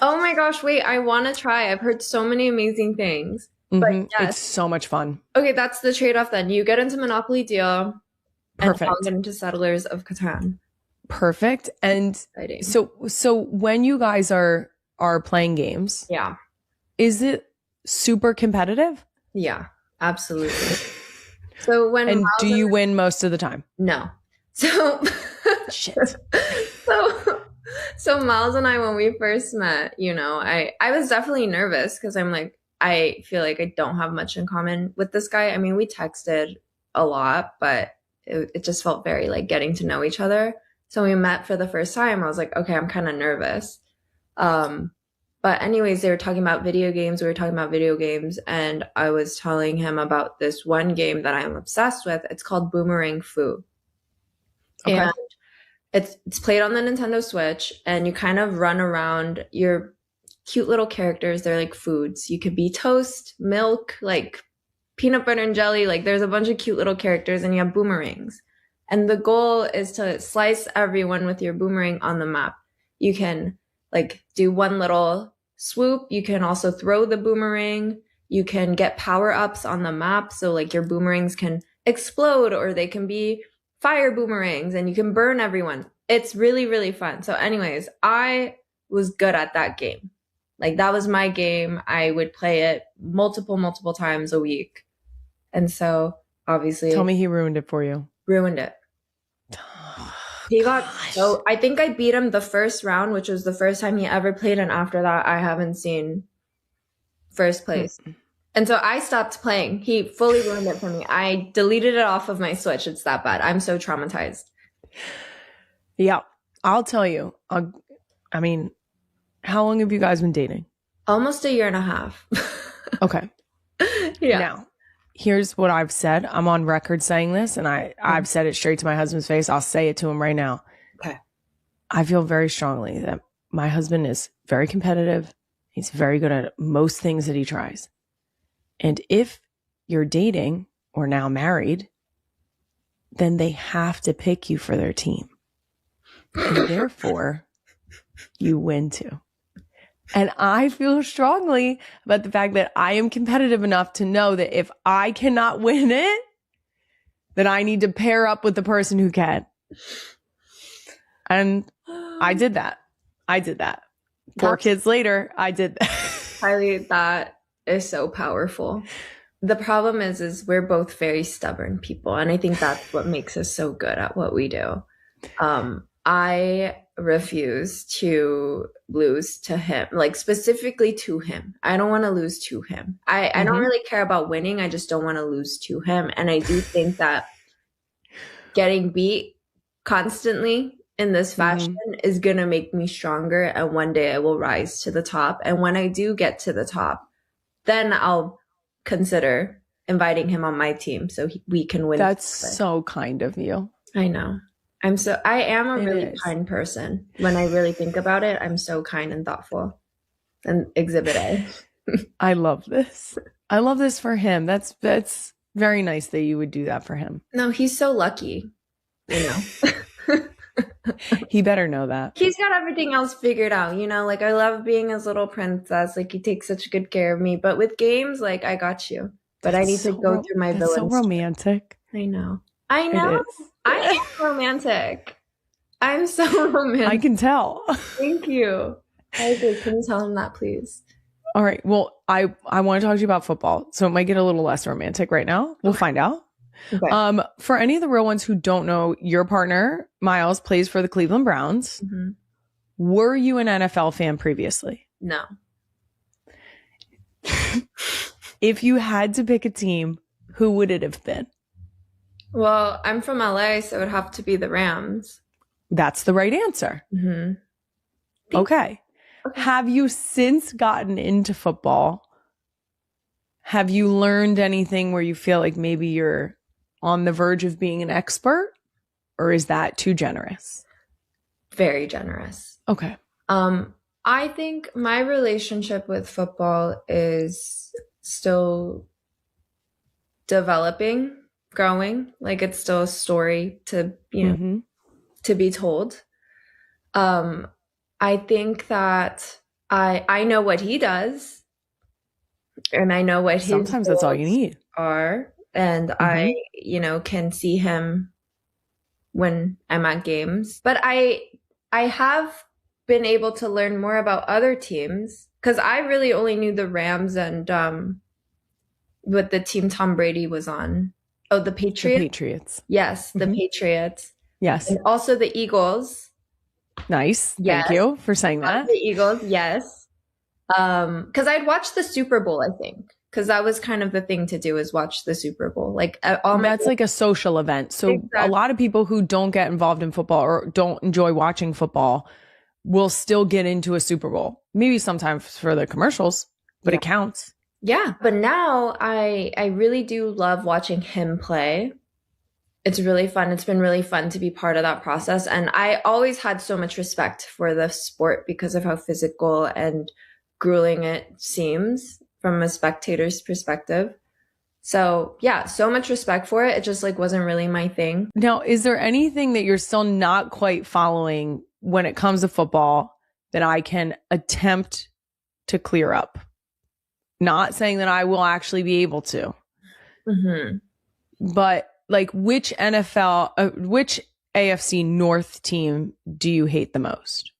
Oh my gosh, wait, I want to try. I've heard so many amazing things. But yes. It's so much fun. Okay, that's the trade-off then. You get into Monopoly Deal. Perfect. And I'll get into Settlers of Catan. Perfect. And exciting. So when you guys are playing games, yeah, is it super competitive? Yeah, absolutely. So do you win most of the time? No. So shit. So Miles and I, when we first met, I was definitely nervous because I'm like, I feel like I don't have much in common with this guy. I mean, we texted a lot, but it just felt very like getting to know each other. So we met for the first time. I was like, okay, I'm kind of nervous. But anyways, they were talking about video games. We were talking about video games. And I was telling him about this one game that I'm obsessed with. It's called Boomerang Fu. Okay. And it's played on the Nintendo Switch. And you kind of run around your cute little characters. They're like foods. You could be toast, milk, like peanut butter and jelly. Like there's a bunch of cute little characters and you have boomerangs. And the goal is to slice everyone with your boomerang on the map. You can like do one little swoop. You can also throw the boomerang. You can get power-ups on the map. So like your boomerangs can explode or they can be fire boomerangs and you can burn everyone. It's really, really fun. So anyways, I was good at that game. Like that was my game. I would play it multiple times a week. And so obviously. Tell me he ruined it for you. Ruined it. He got so I think I beat him the first round, which was the first time he ever played, and after that I haven't seen first place. And so I stopped playing. He fully ruined it for me. I deleted it off of my Switch. It's that bad. I'm so traumatized. Yeah, I'll tell you. I mean, how long have you guys been dating? Almost a year and a half. Okay. Yeah. Now, here's what I've said. I'm on record saying this, and I've said it straight to my husband's face. I'll say it to him right now. Okay. I feel very strongly that my husband is very competitive. He's very good at most things that he tries. And if you're dating or now married, then they have to pick you for their team. And therefore, you win too. And I feel strongly about the fact that I am competitive enough to know that if I cannot win it, then I need to pair up with the person who can. And I did that. 4 kids later, I did that. Kylie, that is so powerful. The problem is we're both very stubborn people. And I think that's what makes us so good at what we do. I refuse to lose to him, like specifically to him. I don't want to lose to him. I don't really care about winning. I just don't want to lose to him. And I do think that getting beat constantly in this fashion is going to make me stronger. And one day I will rise to the top. And when I do get to the top, then I'll consider inviting him on my team so we can win. That's so kind of you. I know. I am a really kind person. When I really think about it, I'm so kind and thoughtful and exhibit A. I love this. I love this for him. That's very nice that you would do that for him. No, he's so lucky, you know. He better know that. He's got everything else figured out, you know, like I love being his little princess. Like he takes such good care of me. But with games, like I got you. But I need to go through my villains. So romantic. I know. I am romantic. I'm so romantic. I can tell. Thank you. I agree. Can you tell him that, please? All right. Well, I want to talk to you about football. So it might get a little less romantic right now. We'll find out. Okay. For any of the real ones who don't know, your partner, Miles, plays for the Cleveland Browns. Mm-hmm. Were you an NFL fan previously? No. If you had to pick a team, who would it have been? Well, I'm from LA, so it would have to be the Rams. That's the right answer. Mm-hmm. Okay. Have you since gotten into football? Have you learned anything where you feel like maybe you're on the verge of being an expert? Or is that too generous? Very generous. Okay. I think my relationship with football is still developing, growing. Like it's still a story to, you know, to be told. I think that I know what he does, and I know what his sometimes that's all you need are, and I, you know, can see him when I'm at games. But I have been able to learn more about other teams because I really only knew the Rams and what the team Tom Brady was on. Oh, the Patriots. The Patriots. Yes, the Patriots. Yes. And also the Eagles. Nice. Yes. Thank you for saying that. The Eagles, yes. Because I'd watch the Super Bowl, I think. Because that was kind of the thing to do is watch the Super Bowl. Like that's like a social event. So exactly. A lot of people who don't get involved in football or don't enjoy watching football will still get into a Super Bowl. Maybe sometimes for the commercials, but it counts. Yeah. But now I really do love watching him play. It's really fun. It's been really fun to be part of that process. And I always had so much respect for the sport because of how physical and grueling it seems from a spectator's perspective. So yeah, so much respect for it. It just like wasn't really my thing. Now, is there anything that you're still not quite following when it comes to football that I can attempt to clear up? Not saying that I will actually be able to, but like which which AFC North team do you hate the most?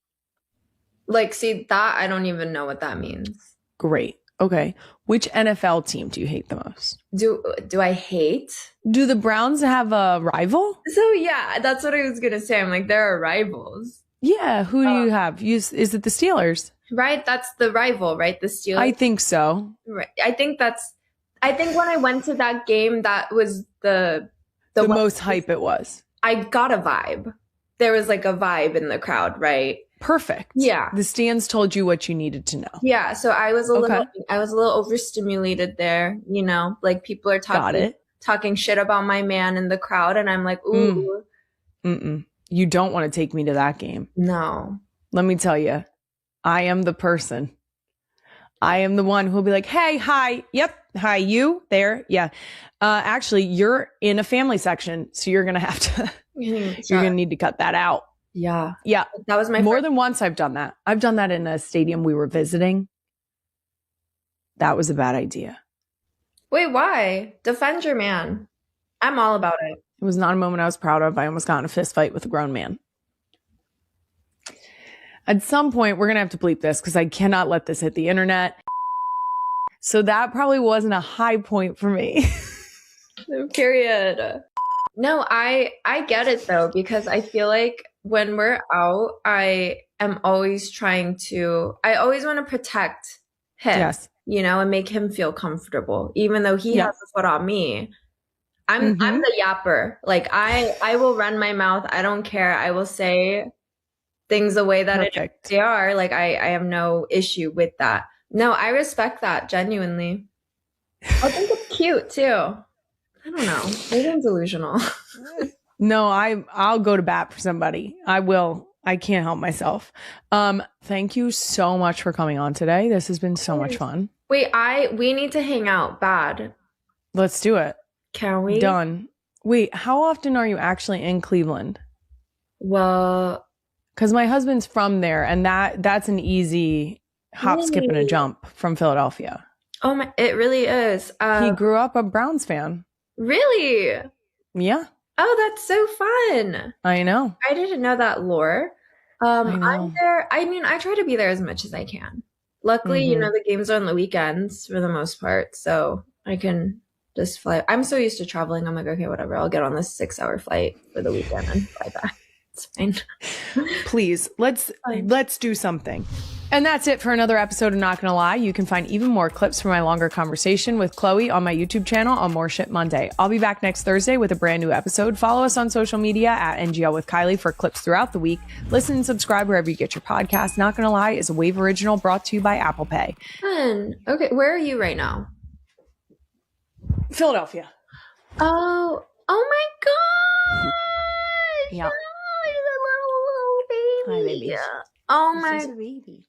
Like, see, that I don't even know what that means. Great. Okay. Which NFL team do you hate the most? Do I hate? Do the Browns have a rival? So yeah, that's what I was gonna say. I'm like, there are rivals. Yeah. Who do you have? Is it the Steelers? Right. That's the rival, right? The Steelers. I think so. Right. I think when I went to that game, that was the most hype it was. I got a vibe. There was like a vibe in the crowd, right? Perfect. Yeah. The stands told you what you needed to know. Yeah. So I was a little overstimulated there, you know, like people are talking shit about my man in the crowd. And I'm like, ooh. You don't want to take me to that game. No. Let me tell you, I am the person. I am the one who'll be like, hey, hi. Yep. Hi, you there. Yeah. Actually, you're in a family section. So you're going to have to, you're going to need to cut that out. Yeah. Yeah. That was my more than once I've done that. I've done that in a stadium we were visiting. That was a bad idea. Wait, why? Defend your man. I'm all about it. It was not a moment I was proud of. I almost got in a fist fight with a grown man. At some point, we're going to have to bleep this because I cannot let this hit the internet. So that probably wasn't a high point for me. Period. No, I get it though, because I feel like when we're out, I always want to protect him, yes, you know, and make him feel comfortable, even though he has a foot on me. I'm the yapper. Like I will run my mouth. I don't care. I will say things the way that they are. Like I have no issue with that. No, I respect that genuinely. I think it's cute too. I don't know. Maybe I'm delusional. No, I'll go to bat for somebody. I will. I can't help myself. Thank you so much for coming on today. This has been so much fun. Wait, we need to hang out bad. Let's do it. Can we? Done. Wait, how often are you actually in Cleveland? Well, because my husband's from there, and that's an easy hop, skip, and a jump from Philadelphia. Oh my! It really is. He grew up a Browns fan. Really? Yeah. Oh, that's so fun. I know. I didn't know that lore. I'm there. I mean, I try to be there as much as I can. Luckily, you know, the games are on the weekends for the most part, so I can just fly. I'm so used to traveling. I'm like, okay, whatever. I'll get on this 6-hour flight for the weekend and fly back. It's fine. Please, let's do something. And that's it for another episode of Not Gonna Lie. You can find even more clips from my longer conversation with Chloe on my YouTube channel on More Shit Monday. I'll be back next Thursday with a brand new episode. Follow us on social media at NGL with Kylie for clips throughout the week. Listen and subscribe wherever you get your podcast. Not Gonna Lie is a Wave original brought to you by Apple Pay. Fun. Okay, where are you right now? Philadelphia. Oh my God. Yeah. Oh, little baby. Hi, baby. Oh my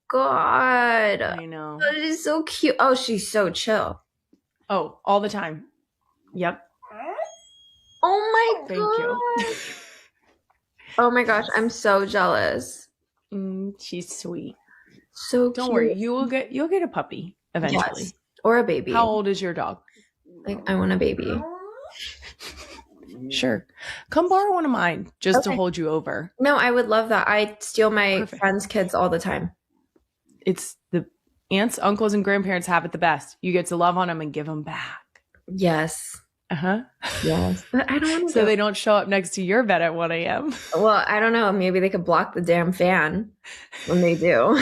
God. I know. Oh, she's so cute. Oh, she's so chill. Oh, all the time. Yep. Oh my God. Thank you. Oh my gosh, I'm so jealous. She's sweet. So don't cute. worry, you'll get a puppy eventually. Yes. Or a baby. How old is your dog? Like, I want a baby. Sure. Come borrow one of mine just to hold you over. No, I would love that. I steal my friends' kids all the time. It's the aunts, uncles, and grandparents have it the best. You get to love on them and give them back. Yes. Uh-huh. Yes. But I don't want to. So they don't show up next to your bed at 1 a.m. Well, I don't know. Maybe they could block the damn fan when they do.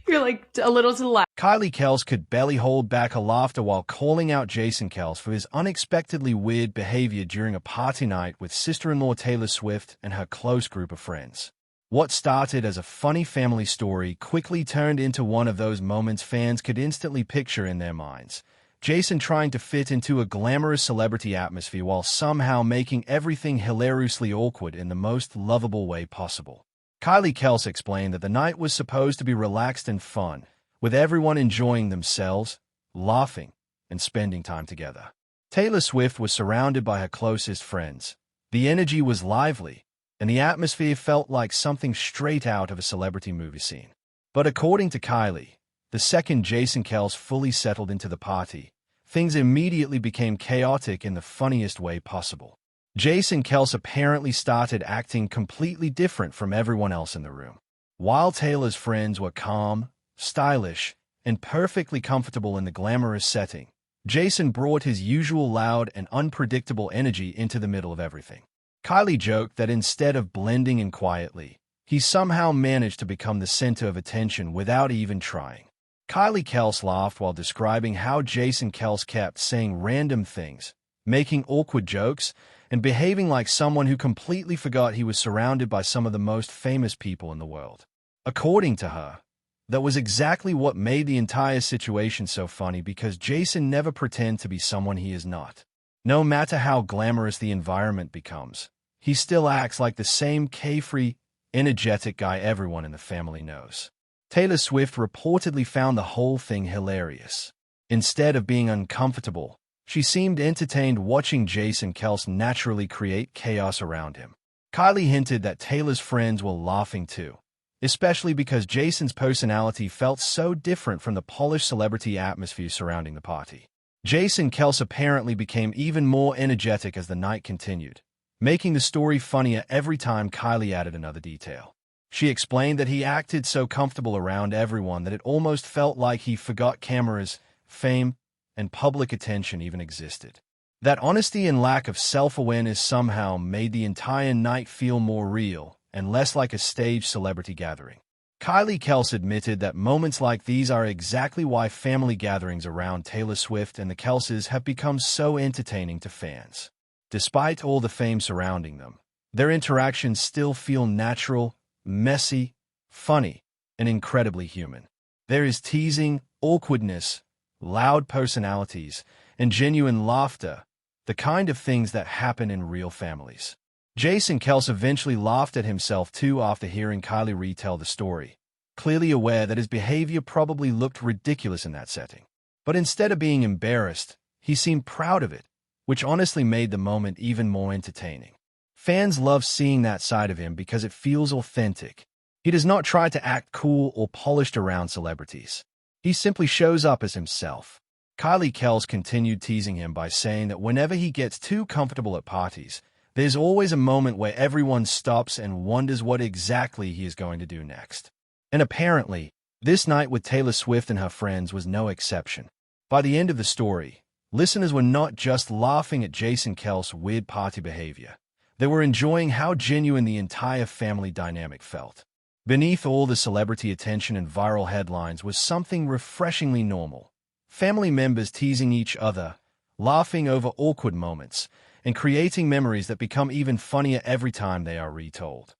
You're like a little to the left. Kylie Kelce could barely hold back her laughter while calling out Jason Kelce for his unexpectedly weird behavior during a party night with sister-in-law Taylor Swift and her close group of friends. What started as a funny family story quickly turned into one of those moments fans could instantly picture in their minds. Jason trying to fit into a glamorous celebrity atmosphere while somehow making everything hilariously awkward in the most lovable way possible. Kylie Kelce explained that the night was supposed to be relaxed and fun, with everyone enjoying themselves, laughing, and spending time together. Taylor Swift was surrounded by her closest friends. The energy was lively, and the atmosphere felt like something straight out of a celebrity movie scene. But according to Kylie, the second Jason Kelce fully settled into the party, things immediately became chaotic in the funniest way possible. Jason Kelce apparently started acting completely different from everyone else in the room. While Taylor's friends were calm, stylish, and perfectly comfortable in the glamorous setting, Jason brought his usual loud and unpredictable energy into the middle of everything. Kylie joked that instead of blending in quietly, he somehow managed to become the center of attention without even trying. Kylie Kelce laughed while describing how Jason Kelce kept saying random things, making awkward jokes, and behaving like someone who completely forgot he was surrounded by some of the most famous people in the world. According to her, that was exactly what made the entire situation so funny, because Jason never pretends to be someone he is not. No matter how glamorous the environment becomes, he still acts like the same carefree, energetic guy everyone in the family knows. Taylor Swift reportedly found the whole thing hilarious. Instead of being uncomfortable, she seemed entertained watching Jason Kelce naturally create chaos around him. Kylie hinted that Taylor's friends were laughing too, especially because Jason's personality felt so different from the polished celebrity atmosphere surrounding the party. Jason Kelce apparently became even more energetic as the night continued, making the story funnier every time Kylie added another detail. She explained that he acted so comfortable around everyone that it almost felt like he forgot cameras, fame, and public attention even existed. That honesty and lack of self-awareness somehow made the entire night feel more real and less like a staged celebrity gathering. Kylie Kelce admitted that moments like these are exactly why family gatherings around Taylor Swift and the Kelces have become so entertaining to fans. Despite all the fame surrounding them, their interactions still feel natural, messy, funny, and incredibly human. There is teasing, awkwardness, loud personalities, and genuine laughter, the kind of things that happen in real families. Jason Kelce eventually laughed at himself too after hearing Kylie retell the story, clearly aware that his behavior probably looked ridiculous in that setting. But instead of being embarrassed, he seemed proud of it, which honestly made the moment even more entertaining. Fans love seeing that side of him because it feels authentic. He does not try to act cool or polished around celebrities. He simply shows up as himself. Kylie Kelce continued teasing him by saying that whenever he gets too comfortable at parties, there's always a moment where everyone stops and wonders what exactly he is going to do next. And apparently, this night with Taylor Swift and her friends was no exception. By the end of the story, listeners were not just laughing at Jason Kelce's weird party behavior. They were enjoying how genuine the entire family dynamic felt. Beneath all the celebrity attention and viral headlines was something refreshingly normal. Family members teasing each other, laughing over awkward moments, and creating memories that become even funnier every time they are retold.